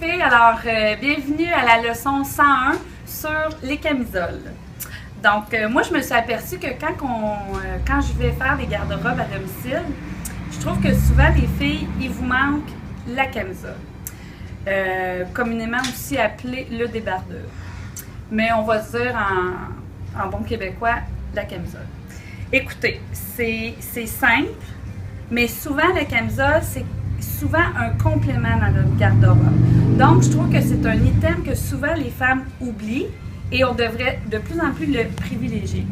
filles, alors bienvenue à la leçon 101 sur les camisoles. Donc moi je me suis aperçue que quand je vais faire des garde-robes à domicile, je trouve que souvent les filles, il vous manque la camisole. Communément aussi appelée le débardeur. Mais on va se dire en bon québécois, la camisole. Écoutez, c'est simple, mais souvent la camisole, c'est souvent un complément dans notre garde-robe. Donc, je trouve que c'est un item que souvent les femmes oublient et on devrait de plus en plus le privilégier.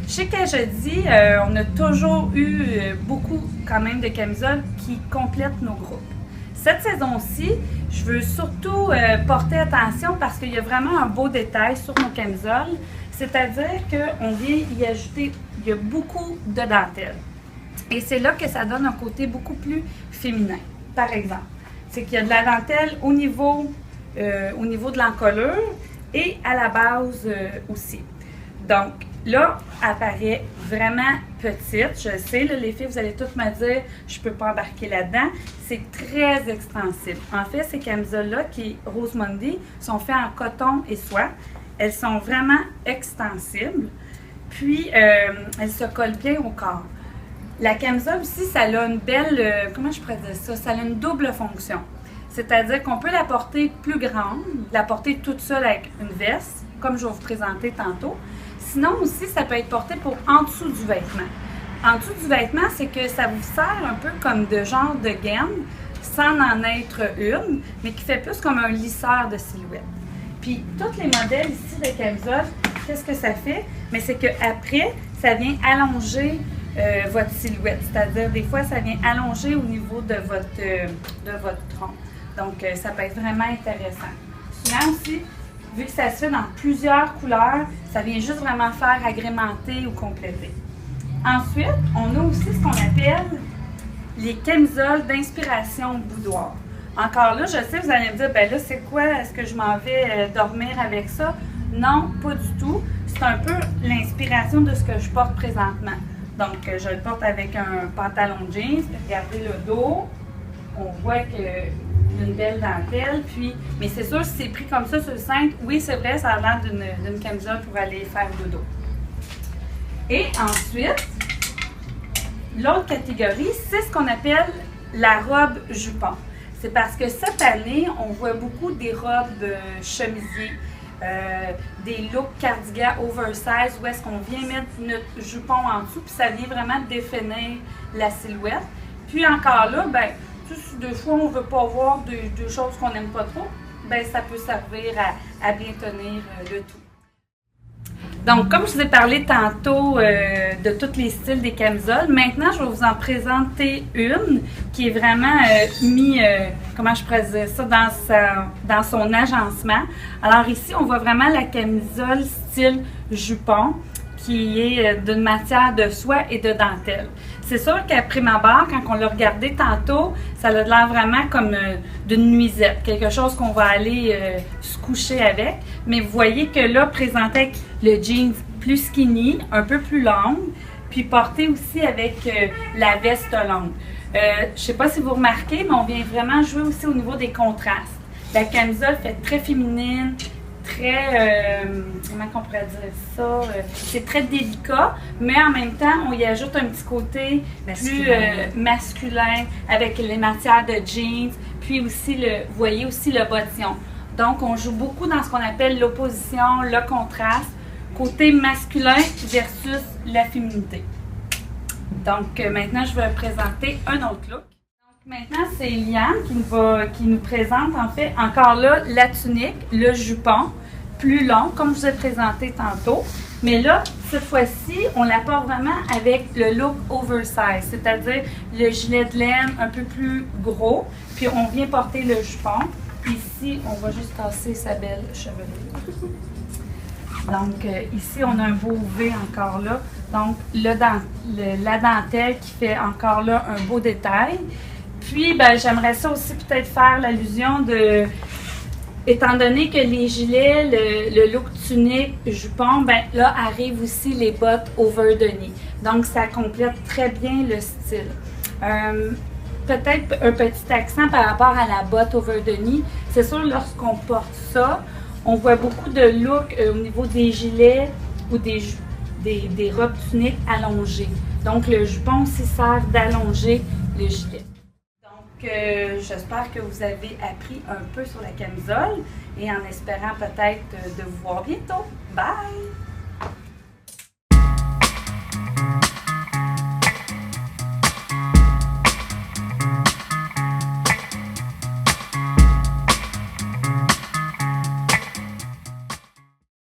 Chez Cajody, on a toujours eu beaucoup quand même de camisoles qui complètent nos groupes. Cette saison-ci, je veux surtout porter attention parce qu'il y a vraiment un beau détail sur nos camisoles, c'est-à-dire qu'on vient y ajouter, il y a beaucoup de dentelle. Et c'est là que ça donne un côté beaucoup plus féminin. Par exemple, c'est qu'il y a de la dentelle au niveau de l'encolure et à la base aussi. Donc, là, apparaît vraiment petite. Je sais, là, les filles, vous allez toutes me dire, je ne peux pas embarquer là-dedans. C'est très extensible. En fait, ces camisoles-là, qui Rosemonde, sont faites en coton et soie. Elles sont vraiment extensibles. Puis, elles se collent bien au corps. La camisole aussi, ça a une belle, comment je pourrais dire ça? Ça a une double fonction. C'est-à-dire qu'on peut la porter plus grande, la porter toute seule avec une veste, comme je vais vous présenter tantôt. Sinon aussi, ça peut être porté pour en dessous du vêtement. En dessous du vêtement, c'est que ça vous sert un peu comme de genre de gaine, sans en être une, mais qui fait plus comme un lisseur de silhouette. Puis, tous les modèles ici de camisole, qu'est-ce que ça fait? Mais c'est qu'après, ça vient allonger votre silhouette. C'est-à-dire, des fois, ça vient allonger au niveau de votre tronc. Donc, ça peut être vraiment intéressant. Souvent aussi, vu que ça se fait dans plusieurs couleurs, ça vient juste vraiment faire agrémenter ou compléter. Ensuite, on a aussi ce qu'on appelle les camisoles d'inspiration boudoir. Encore là, je sais, vous allez me dire, ben là, c'est quoi? Est-ce que je m'en vais dormir avec ça? Non, pas du tout. C'est un peu l'inspiration de ce que je porte présentement. Donc, je le porte avec un pantalon jeans. Regardez le dos. On voit que une belle dentelle. Puis, mais c'est sûr, si c'est pris comme ça sur le cintre, oui, c'est vrai, ça a l'air d'une camisole pour aller faire dodo. Et ensuite, l'autre catégorie, c'est ce qu'on appelle la robe jupon. C'est parce que cette année, on voit beaucoup des robes chemisiers, des looks cardigan oversize où est-ce qu'on vient mettre notre jupon en dessous, puis ça vient vraiment définir la silhouette. Puis encore là, ben, si des fois on ne veut pas voir de choses qu'on n'aime pas trop, ben ça peut servir à bien tenir le tout. Donc, comme je vous ai parlé tantôt de tous les styles des camisoles, maintenant je vais vous en présenter une qui est vraiment comment je pourrais dire ça, dans son agencement. Alors ici, on voit vraiment la camisole style jupon qui est d'une matière de soie et de dentelle. C'est sûr qu'à prime abord, quand on l'a regardé tantôt, ça a l'air vraiment comme d'une nuisette, quelque chose qu'on va aller se coucher avec. Mais vous voyez que là, présenté avec le jeans plus skinny, un peu plus longue, puis porté aussi avec la veste longue. Je ne sais pas si vous remarquez, mais on vient vraiment jouer aussi au niveau des contrastes. La camisole fait très féminine, très, comment on pourrait dire ça, c'est très délicat, mais en même temps, on y ajoute un petit côté plus masculin avec les matières de jeans, puis aussi, vous voyez aussi le bottillon. Donc, on joue beaucoup dans ce qu'on appelle l'opposition, le contraste, côté masculin versus la féminité. Donc, maintenant, je vais présenter un autre look. Maintenant, c'est Liane qui nous présente, en fait, encore là, la tunique, le jupon, plus long, comme je vous ai présenté tantôt. Mais là, cette fois-ci, on la porte vraiment avec le look oversize, c'est-à-dire le gilet de laine un peu plus gros, puis on vient porter le jupon. Ici, on va juste casser sa belle chevelure. Donc, ici, on a un beau V encore là. Donc, la dentelle qui fait encore là un beau détail. Puis, ben, j'aimerais ça aussi peut-être faire l'allusion de, étant donné que les gilets, le look tunique, jupon, ben là arrivent aussi les bottes over the knee. Donc, ça complète très bien le style. peut-être un petit accent par rapport à la botte over the knee. C'est sûr, lorsqu'on porte ça, on voit beaucoup de look au niveau des gilets ou des robes tuniques allongées. Donc, le jupon aussi sert d'allonger le gilet. Donc, j'espère que vous avez appris un peu sur la camisole et en espérant peut-être de vous voir bientôt. Bye!